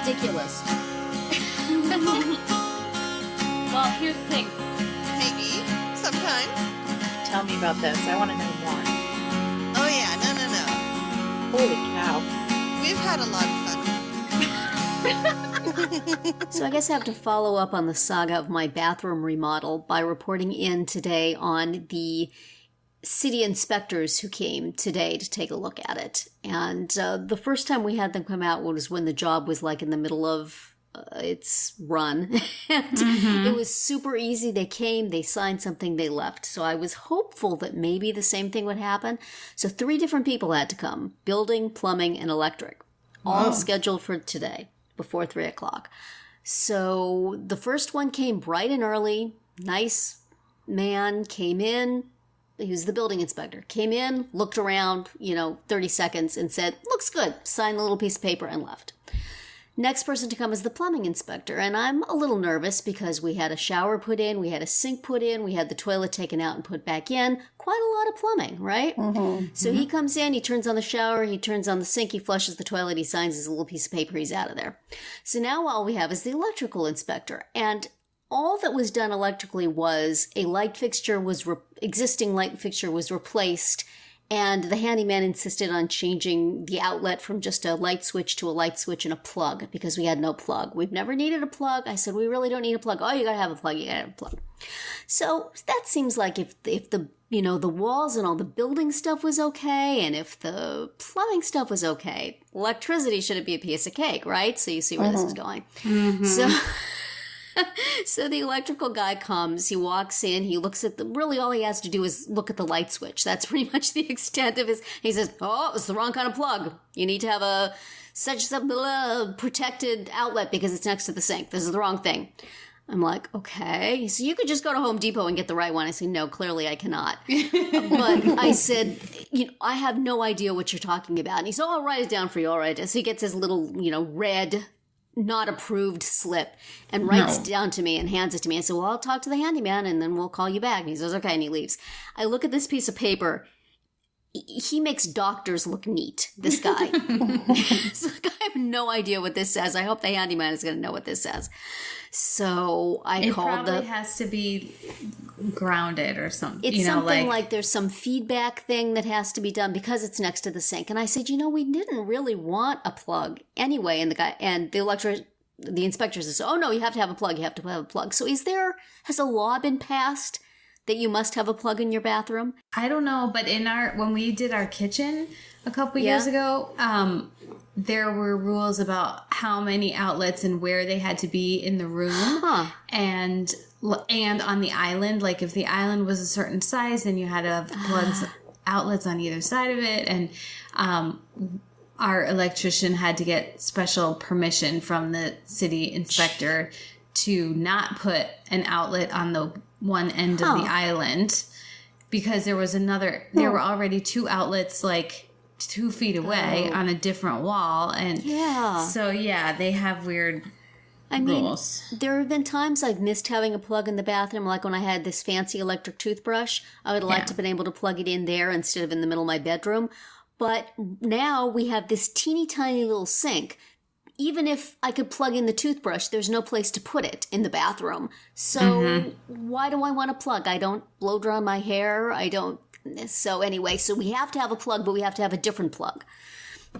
ridiculous. Well, here's the thing. Maybe. Sometimes. Tell me about this. I want to know more. Oh, yeah. No. Holy cow. We've had a lot of fun. So I guess I have to follow up on the saga of my bathroom remodel by reporting in today on the city inspectors who came today to take a look at it. And the first time we had them come out was when the job was like in the middle of its run. And it was super easy. They came, they signed something, they left. So I was hopeful that maybe the same thing would happen. So 3 different people had to come: building, plumbing, and electric. All scheduled for today before 3 o'clock. So the first one came bright and early. Nice man came in. He was the building inspector. Came in, looked around, 30 seconds and said, "Looks good." Signed a little piece of paper and left. Next person to come is the plumbing inspector. And I'm a little nervous because we had a shower put in, we had a sink put in, we had the toilet taken out and put back in. Quite a lot of plumbing, right? So he comes in, he turns on the shower, he turns on the sink, he flushes the toilet, he signs his little piece of paper, he's out of there. So now all we have is the electrical inspector. And all that was done electrically was a light fixture existing light fixture was replaced, and the handyman insisted on changing the outlet from just a light switch to a light switch and a plug because we had no plug. We've never needed a plug. I said, we really don't need a plug. Oh, you gotta have a plug. You gotta have a plug. So that seems like if the the walls and all the building stuff was okay, and if the plumbing stuff was okay, electricity shouldn't be a piece of cake, right? So you see where this is going. So the electrical guy comes, he walks in, he looks at really all he has to do is look at the light switch. That's pretty much the extent of he says, "Oh, it's the wrong kind of plug. You need to have a protected outlet because it's next to the sink. This is the wrong thing." I'm like, okay. So you could just go to Home Depot and get the right one. I said, no, clearly I cannot. But I said, I have no idea what you're talking about. And he said, "Oh, I'll write it down for you. All right." So he gets his little, red not approved slip and writes down to me and hands it to me. I said, "Well, I'll talk to the handyman and then we'll call you back." And he says, "Okay," and he leaves. I look at this piece of paper. He makes doctors look neat, this guy. So I have no idea what this says. I hope the handyman is going to know what this says. So I called It probably has to be grounded or something. It's something like there's some feedback thing that has to be done because it's next to the sink. And I said, we didn't really want a plug anyway. And the inspector says, "Oh no, you have to have a plug. You have to have a plug." So has a law been passed that you must have a plug in your bathroom? I don't know, but when we did our kitchen a couple years ago, there were rules about how many outlets and where they had to be in the room, and on the island. Like if the island was a certain size, then you had to have outlets on either side of it, and our electrician had to get special permission from the city inspector to not put an outlet on the one end of the island because there was there were already 2 outlets like 2 feet away on a different wall. And so they have weird rules. There have been times I've missed having a plug in the bathroom, like when I had this fancy electric toothbrush. I would like to have been able to plug it in there instead of in the middle of my bedroom. But now we have this teeny tiny little sink. Even if I could plug in the toothbrush, there's no place to put it in the bathroom. So why do I want a plug? I don't blow dry my hair. So anyway, so we have to have a plug, but we have to have a different plug.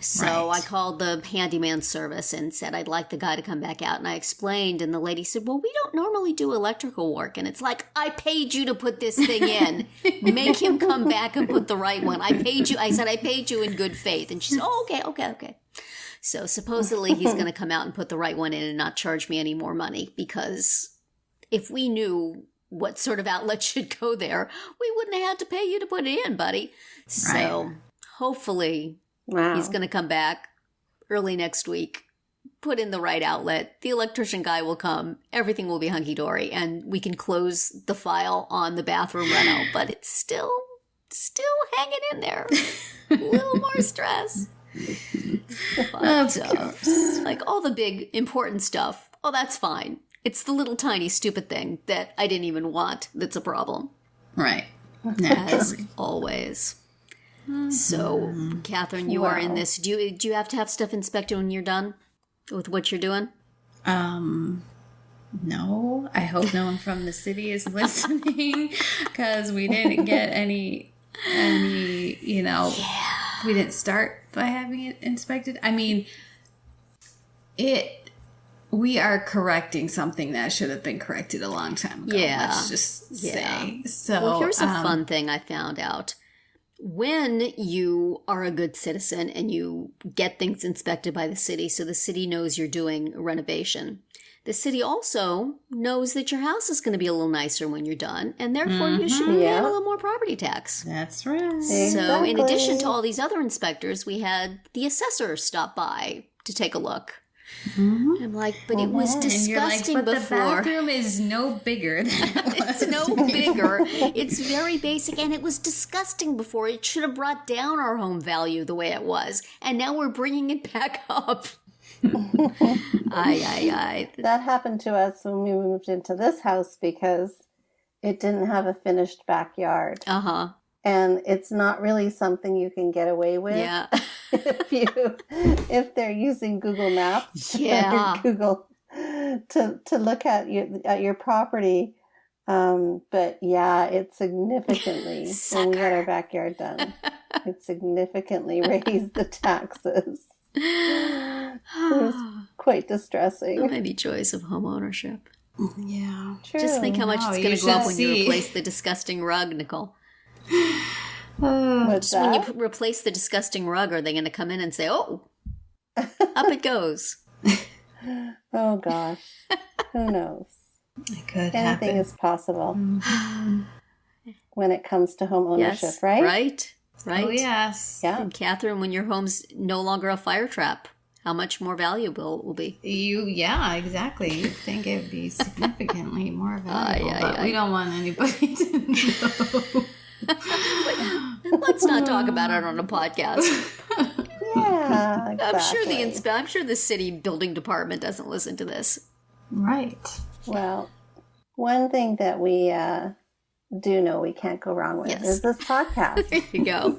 So I called the handyman service and said I'd like the guy to come back out. And I explained, and the lady said, "Well, we don't normally do electrical work." And it's like, I paid you to put this thing in. Make him come back and put the right one. I paid you. I said, I paid you in good faith. And she said, "Oh, okay. So supposedly he's going to come out and put the right one in and not charge me any more money, because if we knew what sort of outlet should go there, we wouldn't have had to pay you to put it in, buddy." So hopefully he's going to come back early next week, put in the right outlet. The electrician guy will come. Everything will be hunky-dory, and we can close the file on the bathroom reno. But it's still hanging in there. A little more stress. But, of course. Like all the big important stuff, that's fine. It's the little tiny stupid thing that I didn't even want that's a problem. Right. As always. So, Catherine, you are in this. Do you have to have stuff inspected when you're done? with what you're doing? No. I hope no one from the city is listening because we didn't get any, we didn't start by having it inspected. I mean, we are correcting something that should have been corrected a long time ago. Yeah. Let's just say. So, well, here's a fun thing I found out. When you are a good citizen and you get things inspected by the city, so the city knows you're doing a renovation, the city also knows that your house is going to be a little nicer when you're done, and therefore you should be paying a little more property tax. That's right. Exactly. So in addition to all these other inspectors, we had the assessor stop by to take a look. Mm-hmm. I'm like, but it was disgusting but before. The bathroom is no bigger than it was. It's no bigger. It's very basic, and it was disgusting before. It should have brought down our home value the way it was, and now we're bringing it back up. That happened to us when we moved into this house because it didn't have a finished backyard. Uh-huh. And it's not really something you can get away with. Yeah. if they're using Google Maps or Google to look at your property. But yeah, it significantly when we had our backyard done, it significantly raised the taxes. It was quite distressing. Maybe joys of home ownership. Yeah. True. Just think how much it's going to go up when you replace the disgusting rug, Nicole. What's When that? you replace the disgusting rug, are they going to come in and say, oh, up it goes? Oh gosh, who knows? It could Anything happen. is possible when it comes to home ownership, right? Right. Oh, yes. Yeah. And Catherine, when your home's no longer a fire trap, how much more valuable it will be? Yeah, exactly. You'd think it would be significally more valuable, but we don't want anybody to know. Let's not talk about it on a podcast. Yeah, exactly. I'm sure the city building department doesn't listen to this. Right. Well, one thing that we do know we can't go wrong with is this podcast. There you go.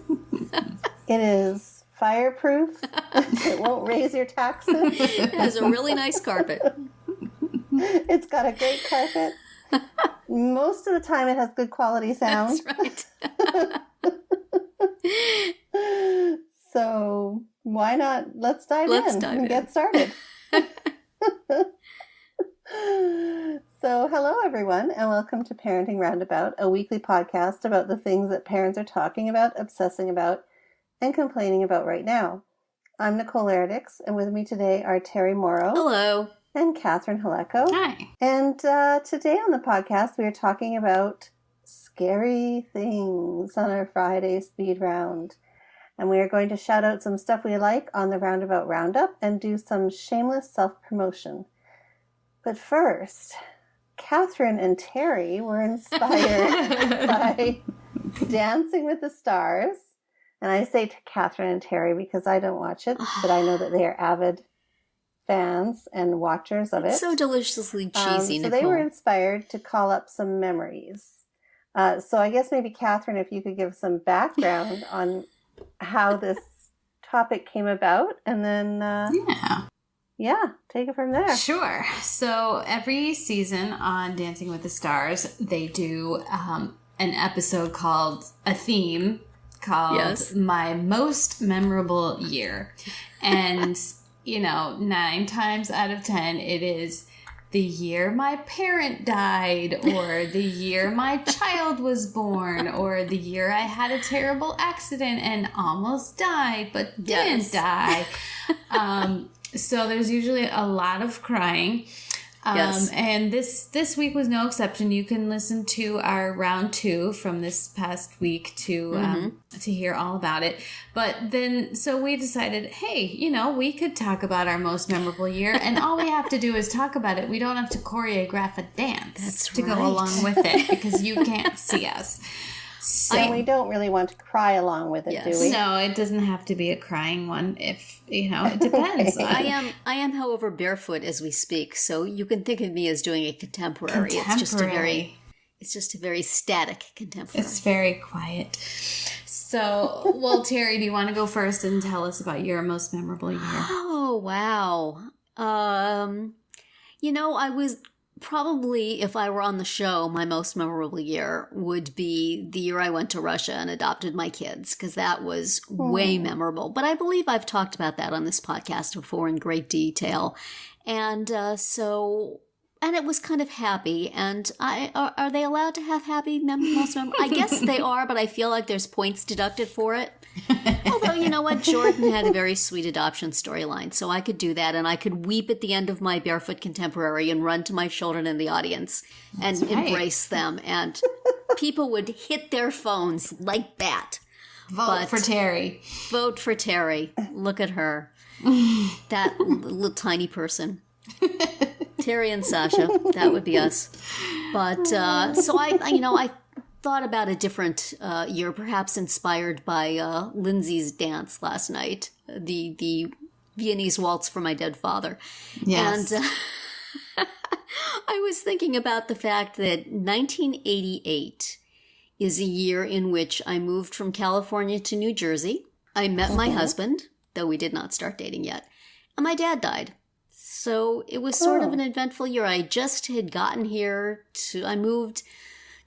It is fireproof. It won't raise your taxes. It has a really nice carpet. It's got a great carpet. Most of the time it has good quality sound. That's right. So why not? Let's dive in. Get started. So hello everyone and welcome to Parenting Roundabout, a weekly podcast about the things that parents are talking about, obsessing about, and complaining about right now. I'm Nicole Eridix, and with me today are Terri Morrow. Hello. And Catherine Haleko. Hi. And today on the podcast, we are talking about scary things on our Friday speed round. And we are going to shout out some stuff we like on the Roundabout Roundup and do some shameless self-promotion. But first, Catherine and Terri were inspired by Dancing with the Stars. And I say to Catherine and Terri because I don't watch it, but I know that they are avid fans and watchers of it. It's so deliciously cheesy, So Nicole. they were inspired to call up some memories. So I guess maybe, Catherine, if you could give some background on how this topic came about, and then take it from there. Sure. So every season on Dancing with the Stars, they do an episode called a theme called My Most Memorable Year. And, 9 times out of 10, it is the year my parent died, or the year my child was born, or the year I had a terrible accident and almost died, but didn't die. So there's usually a lot of crying. And this week was no exception. You can listen to our round 2 from this past week to hear all about it. But then, so we decided, hey, we could talk about our most memorable year, and all we have to do is talk about it. We don't have to choreograph a dance go along with it because you can't see us. So, and we don't really want to cry along with it, do we? No, it doesn't have to be a crying one. If it depends. I am, however, barefoot as we speak, so you can think of me as doing a contemporary. It's just a very static contemporary. It's very quiet. So, well, Terri, do you want to go first and tell us about your most memorable year? Oh, wow. I was probably, if I were on the show, my most memorable year would be the year I went to Russia and adopted my kids, because that was way memorable. But I believe I've talked about that on this podcast before in great detail. And and it was kind of happy. And are they allowed to have happy most memorable? I guess they are, but I feel like there's points deducted for it. Although, you know what? Jordan had a very sweet adoption storyline, so I could do that, and I could weep at the end of my Barefoot Contemporary and run to my children in the audience and embrace them, and people would hit their phones like that. Vote for Terri. Vote for Terri. Look at her. That little tiny person. Terri and Sasha. That would be us. But, so I thought about a different year, perhaps inspired by Lindsay's dance last night, the Viennese waltz for my dead father. Yes. And I was thinking about the fact that 1988 is a year in which I moved from California to New Jersey. I met my husband, though we did not start dating yet, and my dad died. So it was sort of an eventful year. I just had gotten here I moved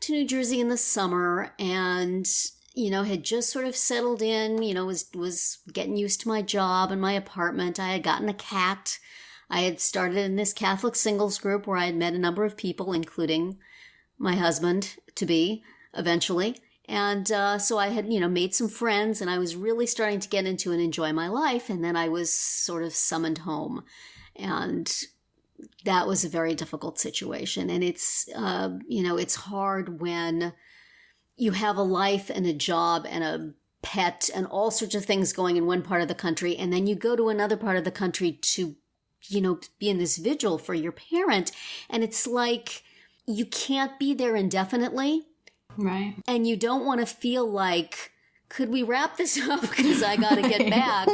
to New Jersey in the summer and, had just sort of settled in, was getting used to my job and my apartment. I had gotten a cat. I had started in this Catholic singles group where I had met a number of people, including my husband-to-be eventually. And so I had, made some friends, and I was really starting to get into and enjoy my life. And then I was sort of summoned home. And that was a very difficult situation. And it's, it's hard when you have a life and a job and a pet and all sorts of things going in one part of the country. And then you go to another part of the country to, be in this vigil for your parent. And it's like you can't be there indefinitely. Right. And you don't want to feel like, could we wrap this up because I got to get back?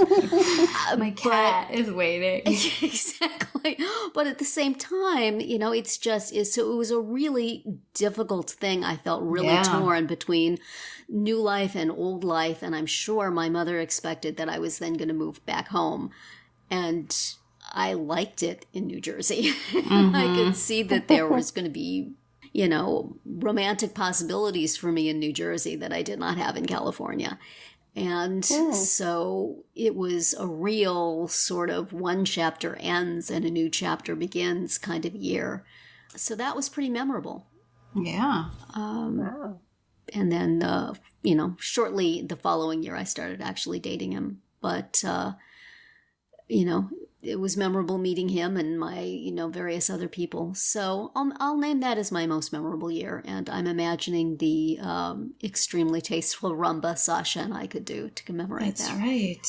My cat is waiting. Exactly. But at the same time, it's just so it was a really difficult thing. I felt really torn between new life and old life. And I'm sure my mother expected that I was then going to move back home. And I liked it in New Jersey. I could see that there was going to be romantic possibilities for me in New Jersey that I did not have in California. And so it was a real sort of one chapter ends and a new chapter begins kind of year. So that was pretty memorable. Yeah. Wow. And then, shortly the following year, I started actually dating him. But, it was memorable meeting him and my, various other people. So I'll name that as my most memorable year. And I'm imagining the extremely tasteful rhumba Sasha and I could do to commemorate That's that. right.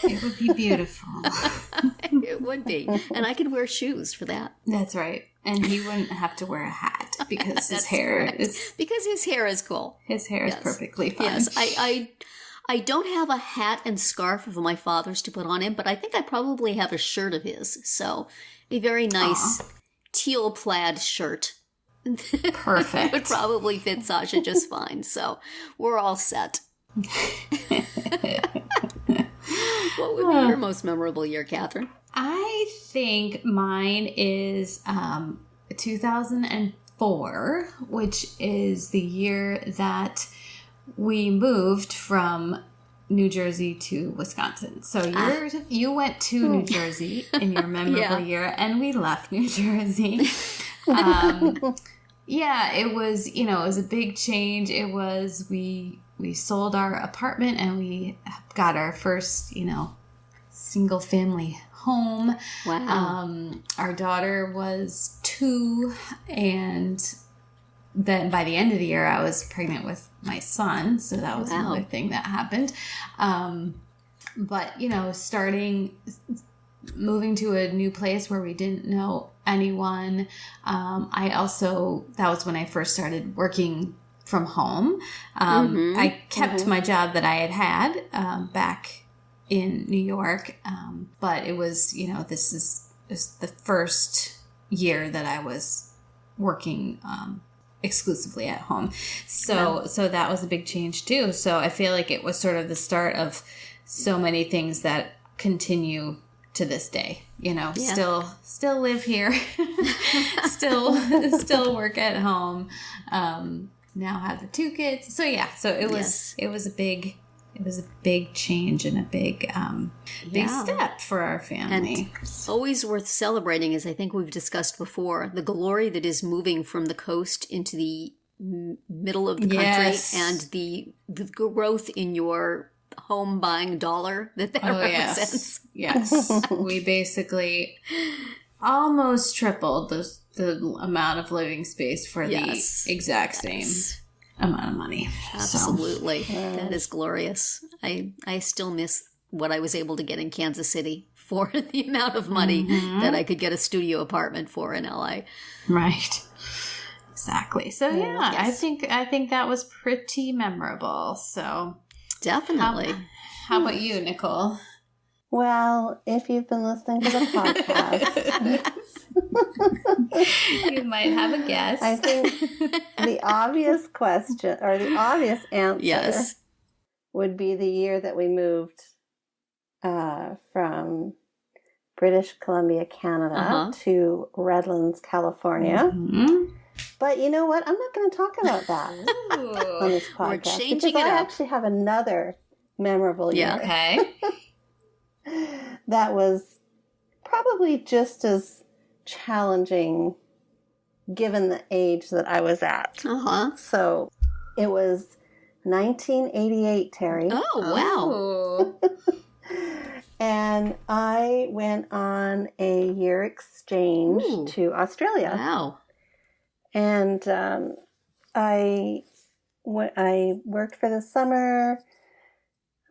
It would be beautiful. It would be. And I could wear shoes for that. That's right. And he wouldn't have to wear a hat because his hair is... Because his hair is cool. His hair is perfectly fine. Yes, I don't have a hat and scarf of my father's to put on him, but I think I probably have a shirt of his. So a very nice teal plaid shirt. Perfect. Would probably fit Sasha just fine. So we're all set. What would be your most memorable year, Catherine? I think mine is 2004, which is the year that we moved from New Jersey to Wisconsin. So you went to New Jersey in your memorable year, and we left New Jersey. It was, it was a big change. It was, we sold our apartment and we got our first, single family home. Wow. Our daughter was 2, and then by the end of the year, I was pregnant with my son. So that was another thing that happened. But, moving to a new place where we didn't know anyone. That was when I first started working from home. I kept my job that I had back in New York. But it was, this is the first year that I was working exclusively at home. So that was a big change too. So I feel like it was sort of the start of so many things that continue to this day, still live here, still work at home. Now have the 2 kids. So it was a big change and a big step for our family. And always worth celebrating, as I think we've discussed before, the glory that is moving from the coast into the middle of the country, and the growth in your home buying dollar that represents. Yes. We basically almost tripled the amount of living space for the exact same amount of money. Absolutely. So. That is glorious. I still miss what I was able to get in Kansas City for the amount of money that I could get a studio apartment for in LA. Right. Exactly. So I think that was pretty memorable. So definitely. How about you, Nicole? Well, if you've been listening to the podcast, you might have a guess. I think the obvious question or the obvious answer would be the year that we moved from British Columbia, Canada to Redlands, California. But you know what? I'm not going to talk about that on this podcast. We're changing because it I up. actually have another memorable year. Okay. That was probably just as challenging given the age that I was at. So it was 1988, Terri. Oh, wow. And I went on a year exchange to Australia. Wow. And I worked for the summer,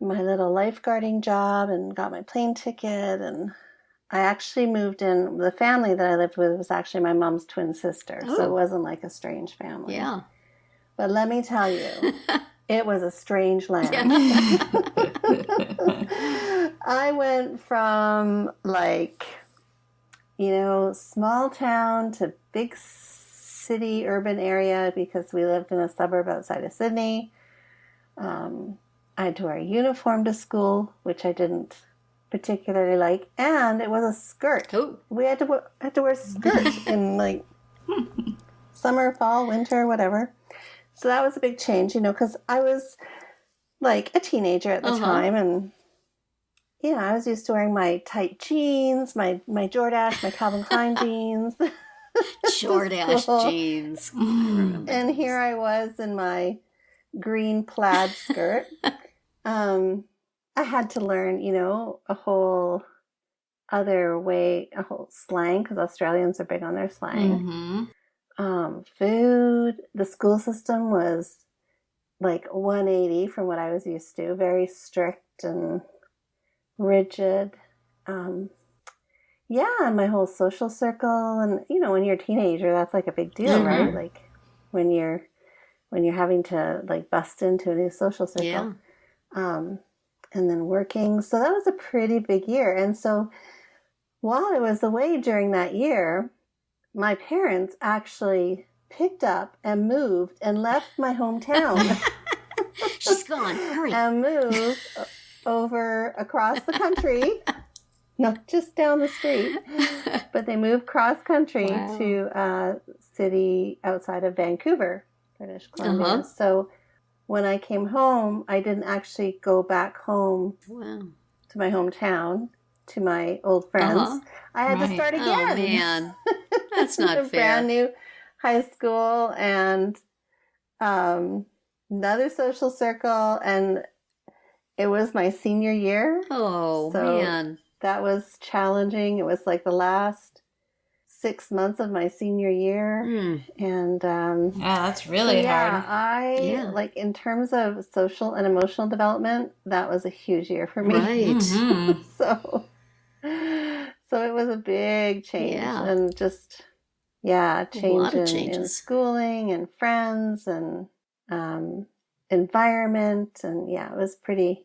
my little lifeguarding job, and got my plane ticket. And I actually moved in. The family that I lived with was actually my mom's twin sister. So it wasn't like a strange family. Yeah. But let me tell you, it was a strange land. Yeah. I went from small town to big city, urban area, because we lived in a suburb outside of Sydney. I had to wear a uniform to school, which I didn't particularly like, and it was a skirt. We had to wear a skirt in summer, fall, winter, whatever. So that was a big change, because I was a teenager at the time, and I was used to wearing my tight jeans, my Jordache, my Calvin Klein jeans. Jordache jeans. I remember. And here I was in my green plaid skirt. I had to learn, a whole other way, a whole slang, because Australians are big on their slang. Food, the school system was 180 from what I was used to, very strict and rigid. And my whole social circle, and when you're a teenager, that's a big deal, right? When you're having to bust into a new social circle, and then working. So that was a pretty big year. And so while I was away during that year, my parents actually picked up and moved and left my hometown. She's gone. Hurry. And moved over across the country. Not just down the street, but they moved cross country to a city outside of Vancouver, British Columbia. So when I came home, I didn't actually go back home to my hometown, to my old friends. I had to start again. Oh, man. That's not fair. Brand new high school and another social circle. And it was my senior year. Oh, so man. That was challenging. It was the last 6 months of my senior year. And that's really hard. In terms of social and emotional development, that was a huge year for me. Right. So it was a big change, and just change in schooling and friends and environment, and it was pretty.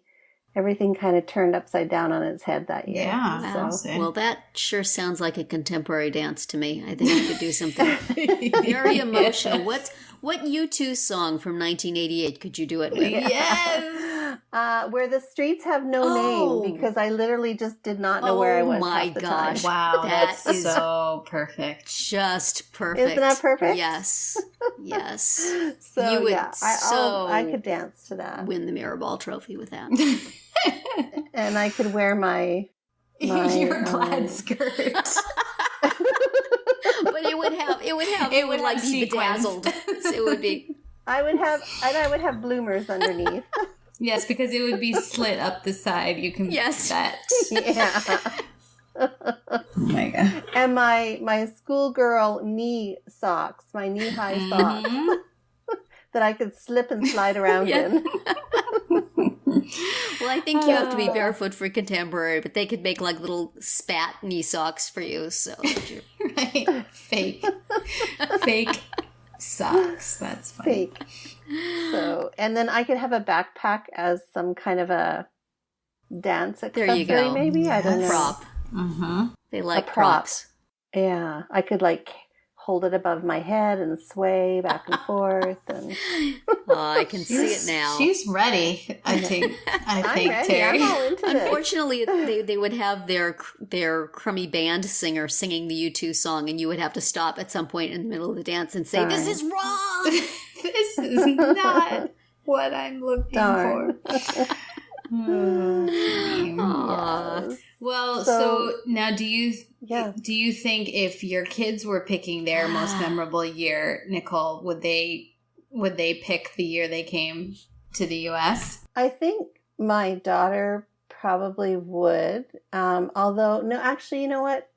Everything kind of turned upside down on its head that year. Yeah. Well, that sure sounds like a contemporary dance to me. I think I could do something very emotional. What U2 song from 1988 could you do it with? Yes. Where the streets have no name, because I literally just did not know where I was. Oh my half the gosh. time. Wow, That that's is so perfect. Just perfect. Isn't that perfect? Yes. Yes. So You would yeah, I could dance to that, win the Mirrorball trophy with that. and I could wear my your plaid skirt. But it would like be sequins. bedazzled. It would be. I would have bloomers underneath. Yes, because it would be slit up the side. You can that. Yeah. Oh my god. And my schoolgirl knee socks, my knee-high socks, that I could slip and slide around in. Well, I think you have to be barefoot for contemporary, but they could make like little spat knee socks for you. So Right. Fake socks. That's funny. Fake. So, and then I could have a backpack as some kind of a dance accessory. there you go. Maybe I don't know. Prop. Mm-hmm. They like prop. props. Yeah, I could like hold it above my head and sway back and forth, and I can see it now. She's ready. I think I'm ready. Terri. I'm all into this. Unfortunately, they would have their crummy band singer singing the U2 song, and you would have to stop at some point in the middle of the dance and say, "This is wrong." This is not what I'm looking Darn. for. Aw. Well, so now do you think if your kids were picking their most memorable year, Nicole, would they pick the year they came to the US? I think my daughter probably would. Although, no, actually, you know what?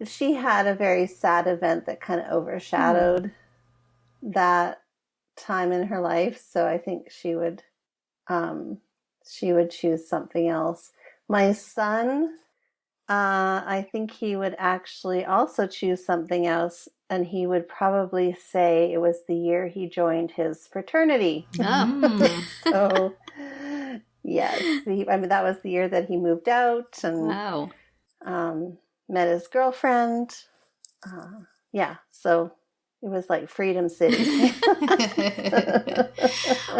She had a very sad event that kind of overshadowed that time in her life. So I think she would choose something else. My son, I think he would actually also choose something else, and he would probably say it was the year he joined his fraternity. Oh. So, yes, that was the year that he moved out and Wow. met his girlfriend. So it was like Freedom City.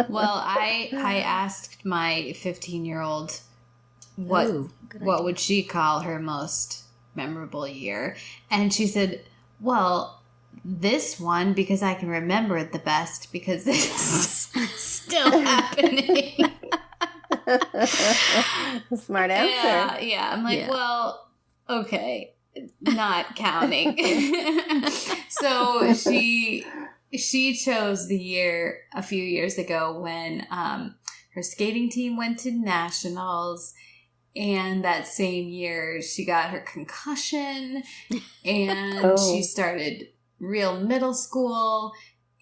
Well, I asked my 15-year-old what would she call her most memorable year, and she said, well, this one, because I can remember it the best because this is still happening. Smart answer. Yeah. I'm like, well, okay, not counting. So she chose the year a few years ago when her skating team went to nationals, and that same year she got her concussion, and she started real middle school,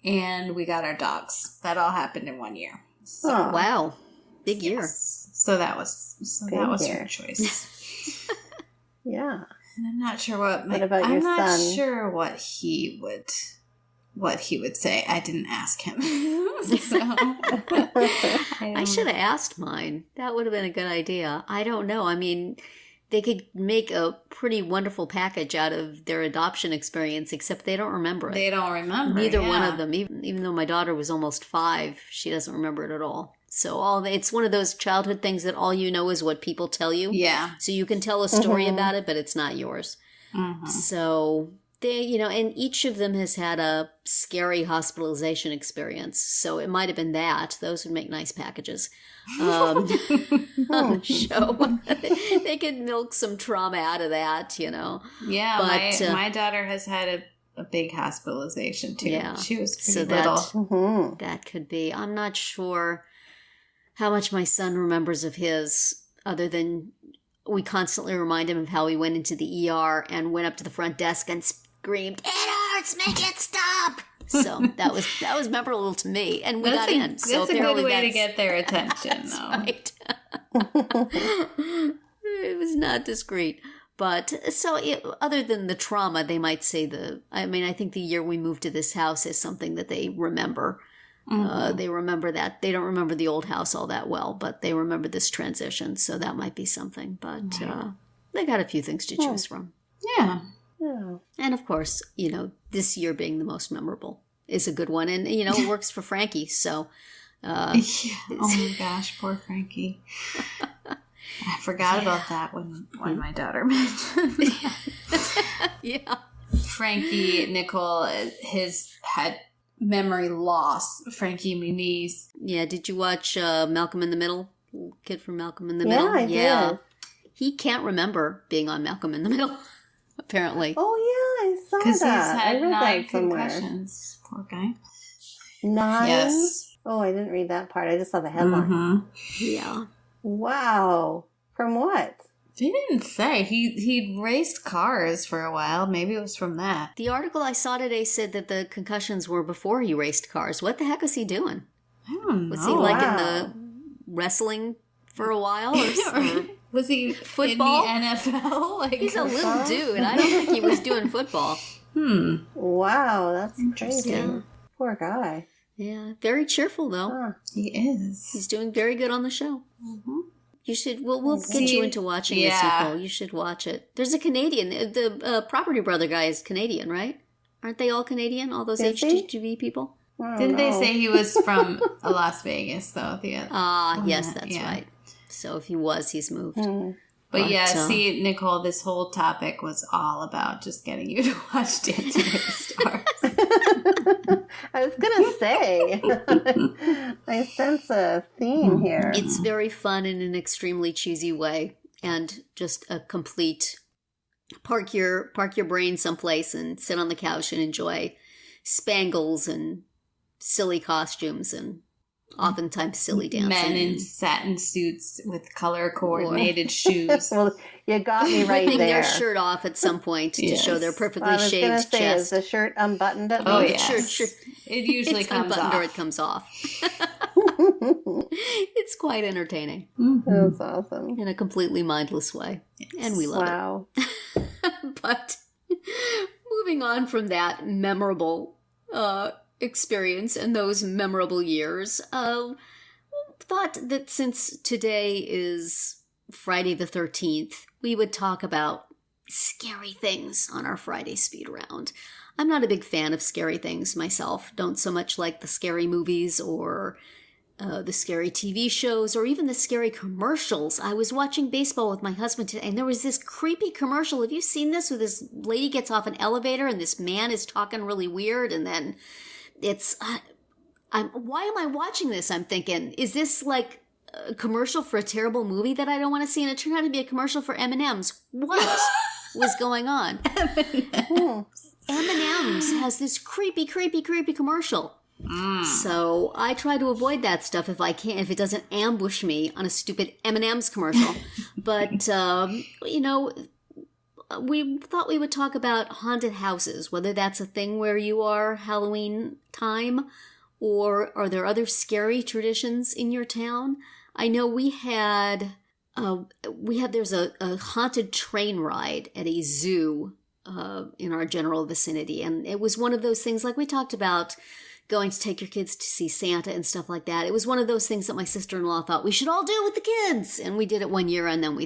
and we got our dogs. That all happened in 1 year. So, Wow. Big year. So that was her choice. Yeah. And I'm not sure what about your I'm not son? sure what he would say. I didn't ask him. So, I should have asked mine. That would have been a good idea. I don't know. I mean, they could make a pretty wonderful package out of their adoption experience, except they don't remember it. They don't remember. Neither one of them. Even though my daughter was almost 5, she doesn't remember it at all. So it's one of those childhood things that all you know is what people tell you. Yeah. So you can tell a story about it, but it's not yours. Mm-hmm. So they, and each of them has had a scary hospitalization experience. So it might have been that. Those would make nice packages on the show. They could milk some trauma out of that, Yeah, but my daughter has had a big hospialization too. Yeah. She was pretty little. That could be. I'm not sure how much my son remembers of his, other than we constantly remind him of how he went into the ER and went up to the front desk and screamed, "It hurts, make it stop!" So that was memorable to me, and we got in. So that's a good way to get their attention, though. Right. It was not discreet. But other than the trauma, they might say I think the year we moved to this house is something that they remember. Mm-hmm. They remember that. They don't remember the old house all that well, but they remember this transition. So that might be something. But they got a few things to choose from. Yeah. And of course, this year being the most memorable is a good one. And, it works for Frankie. So Oh my gosh, poor Frankie. I forgot about that when my daughter mentioned that. Yeah. Frankie, Nicole, his had memory loss. Frankie Muniz. Yeah, did you watch Malcolm in the Middle? Kid from Malcolm in the Middle? I did. He can't remember being on Malcolm in the Middle, apparently. Oh, yeah, I saw that. Because he's had I read 9 that somewhere. concussions. Poor guy. 9? Yes. Oh, I didn't read that part. I just saw the headline. Mm-hmm. Yeah. Wow. From what? He didn't say. He'd raced cars for a while. Maybe it was from that. The article I saw today said that the concussions were before he raced cars. What the heck was he doing? I don't know. Was he like in the wrestling for a while? Or was he football? in the NFL? Like, he's a little dude. I don't think he was doing football. Wow, that's crazy. Yeah. Poor guy. Yeah, very cheerful though. Huh. He is. He's doing very good on the show. Mm-hmm. You should. We'll get you into watching this, Nicole. You should watch it. There's a Canadian. The Property Brother guy is Canadian, right? Aren't they all Canadian? All those HGTV people? Didn't they say he was from Las Vegas though? Yes, that's right. So if he was, he's moved. But yeah, see, Nicole, this whole topic was all about just getting you to watch Dancing with the Stars. I was going to say, I sense a theme here. It's very fun in an extremely cheesy way, and just a complete park your brain someplace and sit on the couch and enjoy spangles and silly costumes and oftentimes silly dancing. Men in satin suits with color-coordinated shoes. Well, you got me right ripping there. their shirt off at some point to show their perfectly I was shaved gonna say, chest. is the shirt unbuttoned at Oh, least? yeah. Sure. It usually It's comes unbuttoned off. or it comes off. It's quite entertaining That's awesome. in a completely mindless way. And we love Wow. it. But moving on from that memorable experience and those memorable years, thought that since today is Friday the 13th, we would talk about scary things on our Friday speed round. I'm not a big fan of scary things myself. Don't so much like the scary movies or the scary TV shows or even the scary commercials. I was watching baseball with my husband today, and there was this creepy commercial. Have you seen this? Where this lady gets off an elevator and this man is talking really weird, and then it's... why am I watching this? I'm thinking, is this like a commercial for a terrible movie that I don't want to see? And it turned out to be a commercial for M&M's. What was going on? M&M's has this creepy commercial. So I try to avoid that stuff if I can, if it doesn't ambush me on a stupid M&M's commercial. But, we thought we would talk about haunted houses, whether that's a thing where you are Halloween time, or are there other scary traditions in your town? I know there's a haunted train ride at a zoo in our general vicinity. And it was one of those things, like we talked about, going to take your kids to see Santa and stuff like that. It was one of those things that my sister-in-law thought we should all do with the kids. And we did it one year, and then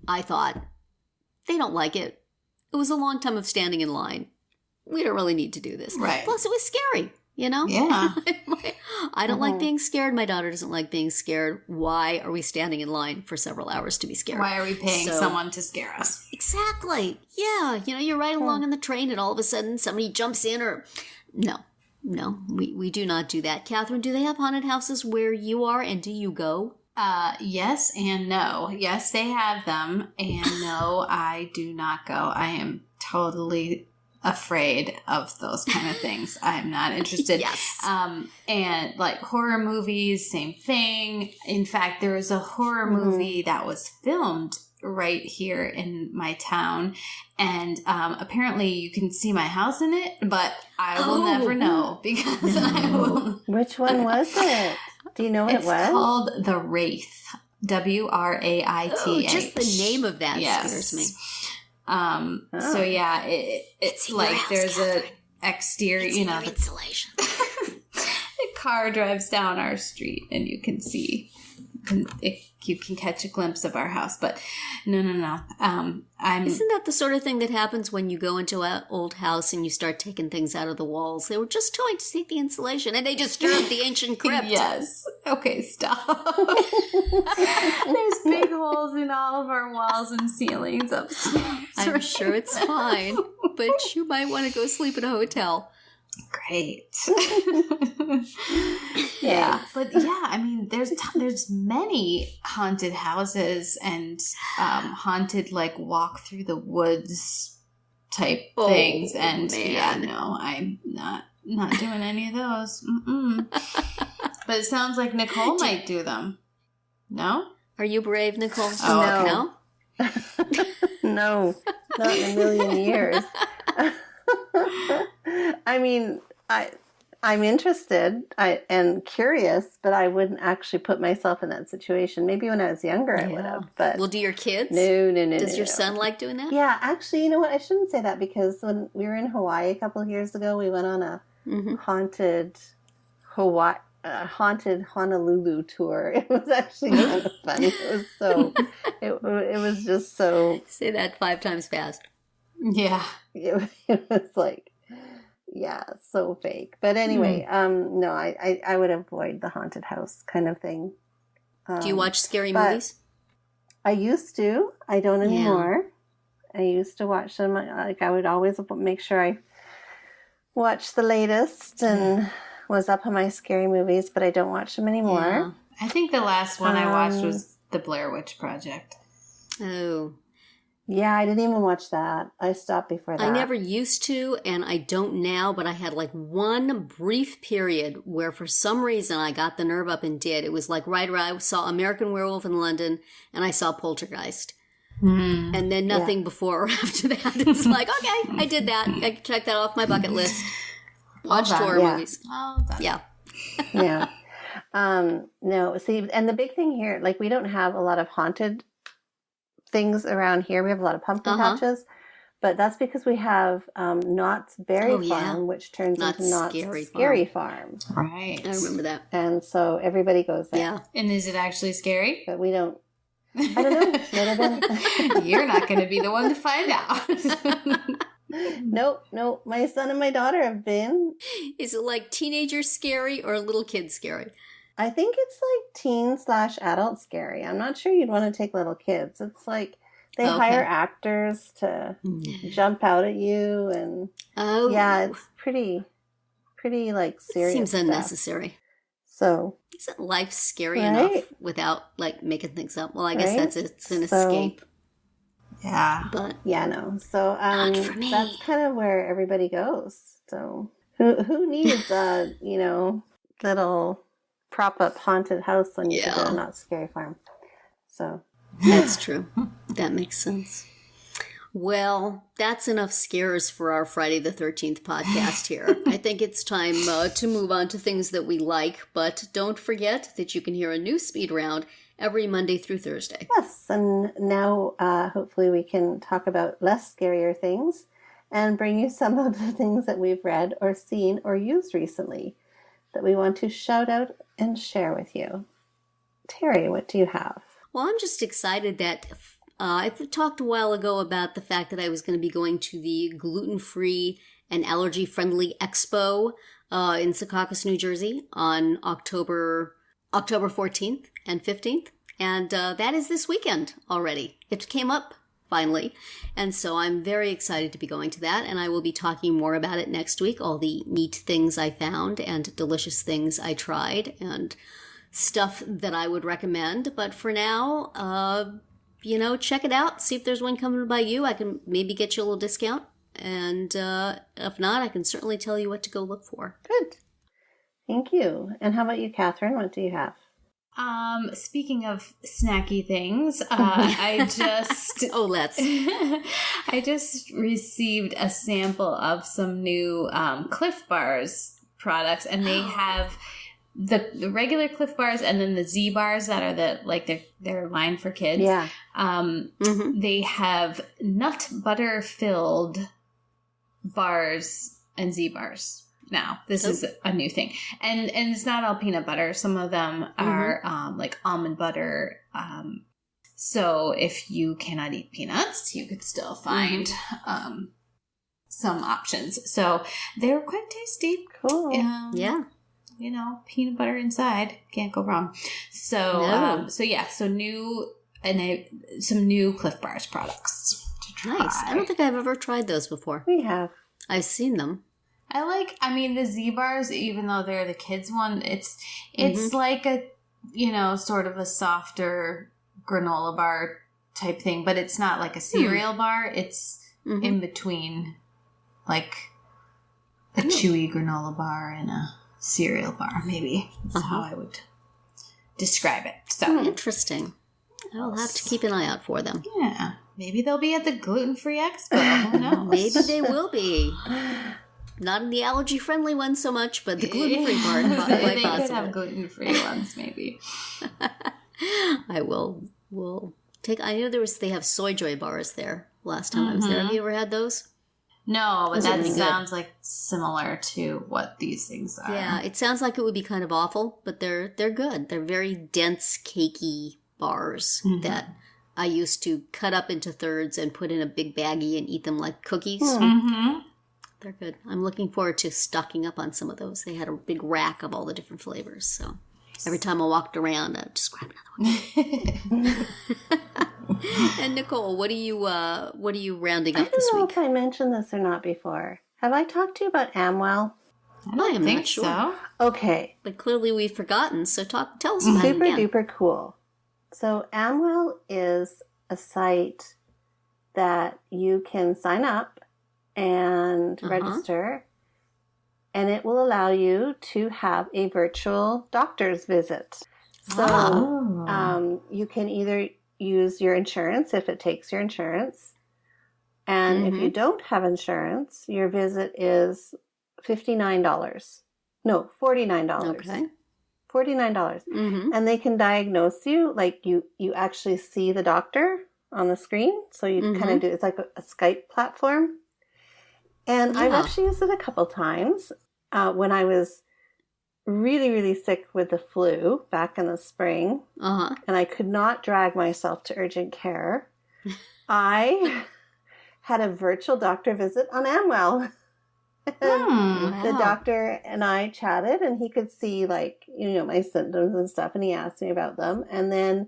I thought, they don't like it. It was a long time of standing in line. We don't really need to do this. Right. Plus, it was scary, you know? Yeah. I don't like being scared. My daughter doesn't like being scared. Why are we standing in line for several hours to be scared? Why are we paying someone to scare us? Exactly. Yeah. You're right along in the train, and all of a sudden somebody jumps in or... No, we do not do that. Catherine, do they have haunted houses where you are, and do you go? Yes and no. Yes, they have them, and no, I do not go. I am totally afraid of those kind of things. I'm not interested. Yes. And like horror movies, same thing. In fact, there was a horror movie that was filmed right here in my town, and apparently you can see my house in it, but I will never know because I will. Which one was it? Do you know what it was? It's called The Wraith. WRAITH. Oh, just the name of that scares me. So yeah, it's like house, there's Catherine. a exterior, It's insulation. a car drives down our street and you can see you can catch a glimpse of our house. But no. Isn't that the sort of thing that happens when you go into an old house and you start taking things out of the walls? They were just trying to see the insulation, and they disturbed the ancient crypt. Yes. Okay, stop. There's big holes in all of our walls and ceilings upstairs. I'm sure it's fine, but you might want to go sleep in a hotel. Great. Yeah. But yeah, I mean, there's many haunted houses and haunted like walk through the woods type things. And man. yeah, no, I'm not doing any of those. But it sounds like Nicole might do them. No? Are you brave, Nicole? Oh, no. No, not in a million years. I mean, I'm interested and curious, but I wouldn't actually put myself in that situation. Maybe when I was younger, I would have. But well, do your kids? No. Does your son like doing that? Yeah, actually, you know what? I shouldn't say that because when we were in Hawaii a couple of years ago, we went on a haunted Honolulu tour. It was actually kind of funny. It was so. It was just so. Say that 5 times fast. Yeah. It was like, yeah, so fake. But anyway, no, I would avoid the haunted house kind of thing. Do you watch scary movies? I used to. I don't anymore. I used to watch them. Like I would always make sure I watched the latest and was up on my scary movies, but I don't watch them anymore. Yeah. I think the last one I watched was The Blair Witch Project. Oh. Yeah, I didn't even watch that. I stopped before that. I never used to, and I don't now, but I had like one brief period where for some reason I got the nerve up and did. It was like right around, I saw American Werewolf in London, and I saw Poltergeist. And then nothing before or after that. It's like, okay, I did that. I can check that off my bucket list. Watched horror movies. All done. Yeah. Yeah. No, see, and the big thing here, like we don't have a lot of haunted things around here. We have a lot of pumpkin patches, but that's because we have Knott's Berry Farm, which turns into Knott's Scary Farm. Right. I remember that. And so everybody goes there. Yeah. And is it actually scary? But we don't. I don't know. Might have been. You're not going to be the one to find out. Nope. My son and my daughter have been. Is it like teenager scary or little kid scary? I think it's like teen/adult scary. I'm not sure you'd want to take little kids. It's like they hire actors to jump out at you, and yeah, it's pretty like serious. It seems stuff. Unnecessary. So isn't life scary enough without like making things up? Well, I guess it's an escape. Yeah, but yeah, no. So not for me. That's kind of where everybody goes. So who needs little prop up haunted house when you go to Knott's Scary Farm? So that's true. That makes sense. Well, that's enough scares for our Friday the 13th podcast here. I think it's time to move on to things that we like, but don't forget that you can hear a new speed round every Monday through Thursday. Yes, and now hopefully we can talk about less scarier things and bring you some of the things that we've read or seen or used recently that we want to shout out and share with you. Terri, what do you have? Well, I'm just excited that I talked a while ago about the fact that I was going to be going to the Gluten-Free and Allergy-Friendly Expo in Secaucus, New Jersey on October 14th and 15th. And that is this weekend already. It came up finally. And so I'm very excited to be going to that. And I will be talking more about it next week. All the neat things I found and delicious things I tried and stuff that I would recommend. But for now, check it out. See if there's one coming by you. I can maybe get you a little discount. And if not, I can certainly tell you what to go look for. Good. Thank you. And how about you, Catherine? What do you have? Speaking of snacky things, I just I just received a sample of some new Clif Bars products, and they have the regular Clif Bars and then the Z Bars that are they're lined for kids. Yeah. They have nut butter filled bars and Z Bars. now. This is a new thing. And it's not all peanut butter. Some of them are like almond butter. So if you cannot eat peanuts, you could still find some options. So they're quite tasty. Cool. Yeah. You know, peanut butter inside. Can't go wrong. So, so new, and some new Clif Bars products to try. Nice. I don't think I've ever tried those before. We have. I've seen them. I mean, the Z bars, even though they're the kids one, it's like a, you know, sort of a softer granola bar type thing, but it's not like a cereal bar. It's in between, like a chewy granola bar and a cereal bar, maybe. That's how I would describe it. So Interesting. I'll have to keep an eye out for them. yeah, maybe they'll be at the Gluten-Free Expo. Who knows? Maybe they will be. Not in the allergy-friendly ones so much, but the gluten-free part. They could have gluten-free ones, maybe. I will take. I know they have Soy Joy bars there. Last time I was there, have you ever had those? No, but Those are that really good. sounds like similar to what these things are. Yeah, it sounds like it would be kind of awful, but they're good. They're very dense, cakey bars that I used to cut up into thirds and put in a big baggie and eat them like cookies. Mm-hmm. They're good. I'm looking forward to stocking up on some of those. They had a big rack of all the different flavors, so every time I walked around, I'd just grab another one. And Nicole, what are you rounding up this I don't know week? if I mentioned this or not before. Have I talked to you about Amwell? I am think not sure, so. Okay. but clearly we've forgotten. So tell us about it Super again. duper cool. So Amwell is a site that you can sign up and register, and it will allow you to have a virtual doctor's visit. So you can either use your insurance if it takes your insurance, and if you don't have insurance, your visit is $59. No, $49. Okay. $49. And they can diagnose you, like you actually see the doctor on the screen. So you kind of do, it's like a Skype platform. And I've actually used it a couple times when I was really, really sick with the flu back in the spring. And I could not drag myself to urgent care. I had a virtual doctor visit on Amwell. The doctor and I chatted, and he could see, like, you know, my symptoms and stuff, and he asked me about them. And then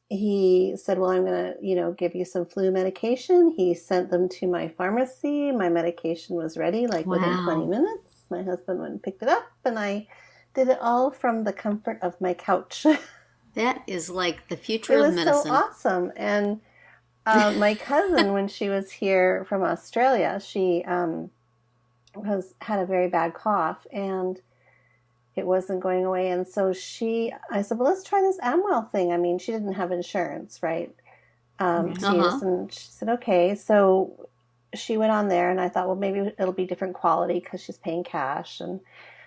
he said, well, I'm going to, you know, give you some flu medication. He sent them to my pharmacy. My medication was ready, like, within 20 minutes. My husband went and picked it up, and I did it all from the comfort of my couch. That is like the future It of was medicine. so awesome. And my cousin, when she was here from Australia, she had a very bad cough, and it wasn't going away. And so I said, well, let's try this Amwell thing. I mean, she didn't have insurance, right? And she said, okay. So she went on there, and I thought, well, maybe it'll be different quality because she's paying cash.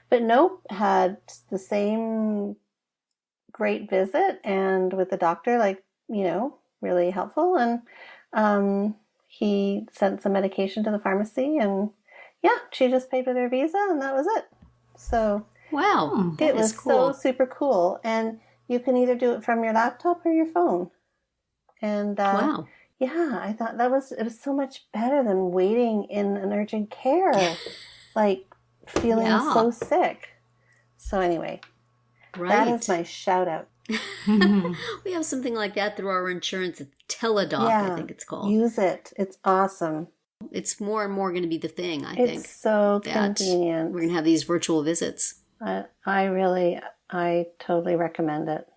But nope, had the same great visit, and with the doctor, like, you know, really helpful. And he sent some medication to the pharmacy, and yeah, she just paid with her Visa, and that was it. So wow, it was so super cool. And you can either do it from your laptop or your phone. And wow. Yeah, I thought it was so much better than waiting in an urgent care, like feeling so sick. So anyway, that is my shout out. We have something like that through our insurance. Teledoc, I think it's called. Use it. It's awesome. It's more and more going to be the thing, I think. It's so convenient. We're going to have these virtual visits. I totally recommend it.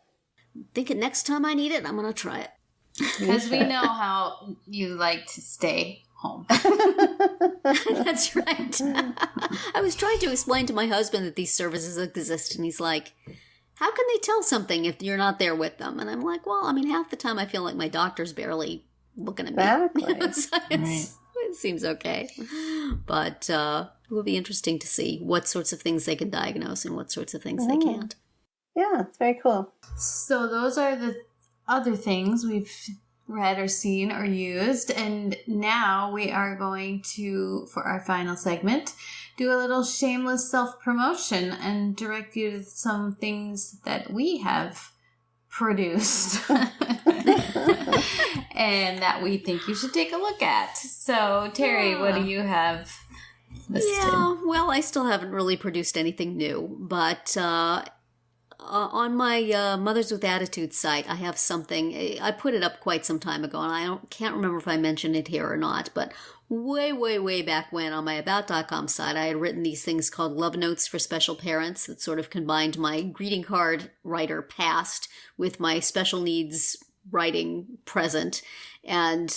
Think it next time I need it, I'm going to try it. Because we know how you like to stay home. That's right. I was trying to explain to my husband that these services exist, and he's like, how can they tell something if you're not there with them? And I'm like, well, I mean, half the time I feel like my doctor's barely looking at me. Exactly. So it seems okay. But it will be interesting to see what sorts of things they can diagnose and what sorts of things they can't. Yeah, it's very cool. So those are the other things we've read or seen or used. And now we are going to, for our final segment, do a little shameless self-promotion and direct you to some things that we have produced and that we think you should take a look at. So, Terri, what do you have listed? Yeah, well, I still haven't really produced anything new, but on my Mothers with Attitude site, I have something. I put it up quite some time ago, and I can't remember if I mentioned it here or not, but way back when on my About.com site, I had written these things called Love Notes for Special Parents that sort of combined my greeting card writer past with my special needs writing present. And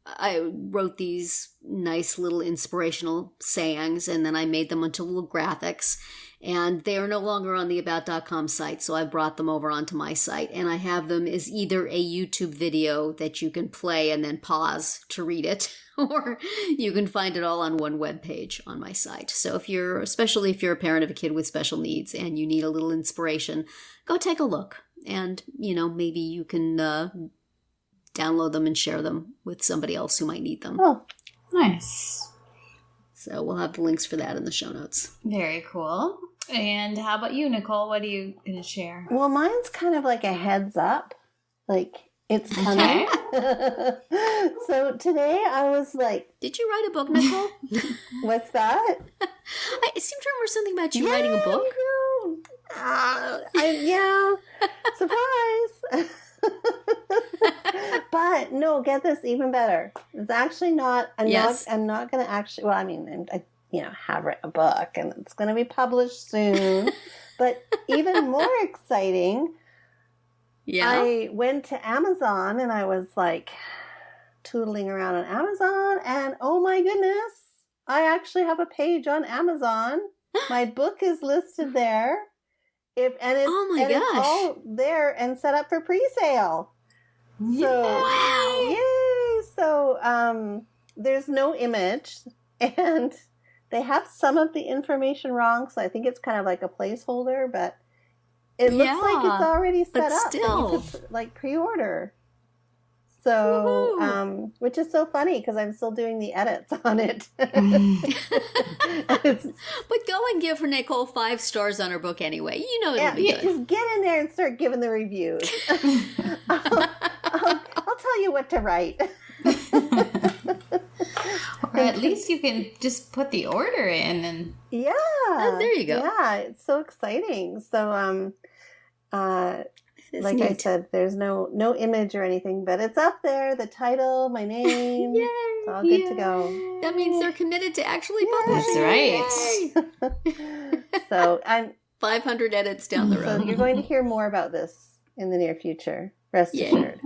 I wrote these nice little inspirational sayings, and then I made them into little graphics. And they are no longer on the About.com site, so I brought them over onto my site. And I have them as either a YouTube video that you can play and then pause to read it, or you can find it all on one web page on my site. So especially if you're a parent of a kid with special needs and you need a little inspiration, go take a look. And, maybe you can download them and share them with somebody else who might need them. Oh, nice. So we'll have the links for that in the show notes. Very cool. And how about you, Nicole? What are you going to share? Well, mine's kind of like a heads up. Like, it's coming. Okay. So today I was like... Did you write a book, Nicole? What's that? I seem to remember something about you writing a book. Yeah. Surprise. But no, get this, even better. It's actually not. I'm not going to actually. Well, I mean, I have written a book, and it's going to be published soon. But even more exciting, I went to Amazon, and I was like tootling around on Amazon, and oh my goodness, I actually have a page on Amazon. My book is listed there. It's all there and set up for pre-sale. So, wow. Yay! So, there's no image, and they have some of the information wrong, so I think it's kind of like a placeholder, but it looks like it's already set up. Still. You could, pre-order. So, which is so funny because I'm still doing the edits on it. But go and give Nicole 5 stars on her book anyway. It'll be good. Just get in there and start giving the reviews. I'll tell you what to write. Or at least you can just put the order in and... Yeah. Oh, there you go. Yeah, it's so exciting. So, like neat. I said, there's no image or anything, but it's up there, the title, my name. Yay, it's all good to go. That means they're committed to actually publishing. That's right. So I'm 500 edits down the road. So you're going to hear more about this in the near future. Rest assured.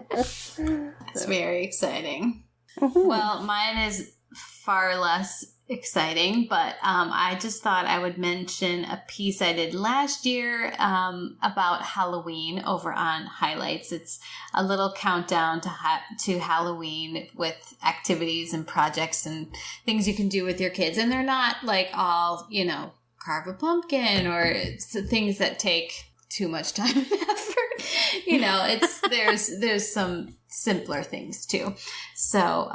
That's very exciting. Well, mine is far less exciting, but I just thought I would mention a piece I did last year about Halloween over on Highlights. It's a little countdown to Halloween with activities and projects and things you can do with your kids. And they're not like all, carve a pumpkin or things that take too much time and effort. There's some simpler things too. So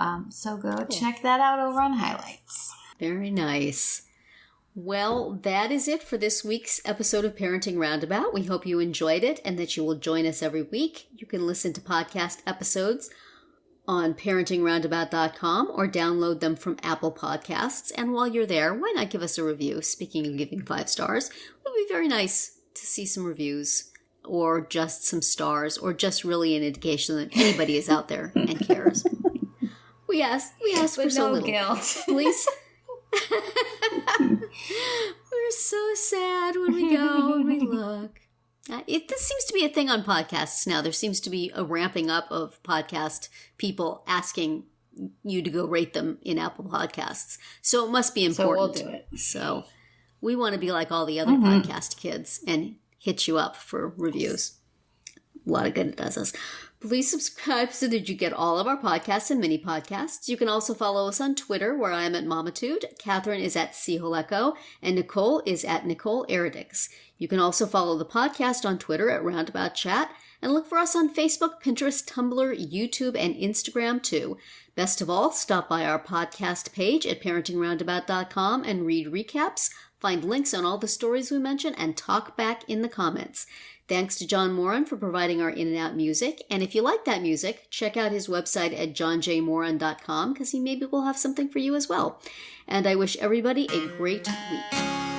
go check that out over on Highlights. Very nice. Well, that is it for this week's episode of Parenting Roundabout. We hope you enjoyed it and that you will join us every week. You can listen to podcast episodes on parentingroundabout.com or download them from Apple Podcasts. And while you're there, why not give us a review? Speaking of giving 5 stars, it would be very nice to see some reviews or just some stars or just really an indication that anybody is out there and cares. We ask for so no little. Guilt. Please. We're so sad when we go and we look. This seems to be a thing on podcasts now. There seems to be a ramping up of podcast people asking you to go rate them in Apple Podcasts. So it must be important. So we'll do it. So we want to be like all the other podcast kids and hit you up for reviews. A lot of good it does us. Please subscribe so that you get all of our podcasts and mini podcasts. You can also follow us on Twitter, where I am at Mamatude, Catherine is at Echo, and Nicole is at Nicole Eridix. You can also follow the podcast on Twitter at Roundabout Chat, and look for us on Facebook, Pinterest, Tumblr, YouTube, and Instagram too. Best of all, stop by our podcast page at parentingroundabout.com and read recaps, find links on all the stories we mention, and talk back in the comments. Thanks to John Moran for providing our in and out music. And if you like that music, check out his website at johnjmoran.com, because he maybe will have something for you as well. And I wish everybody a great week.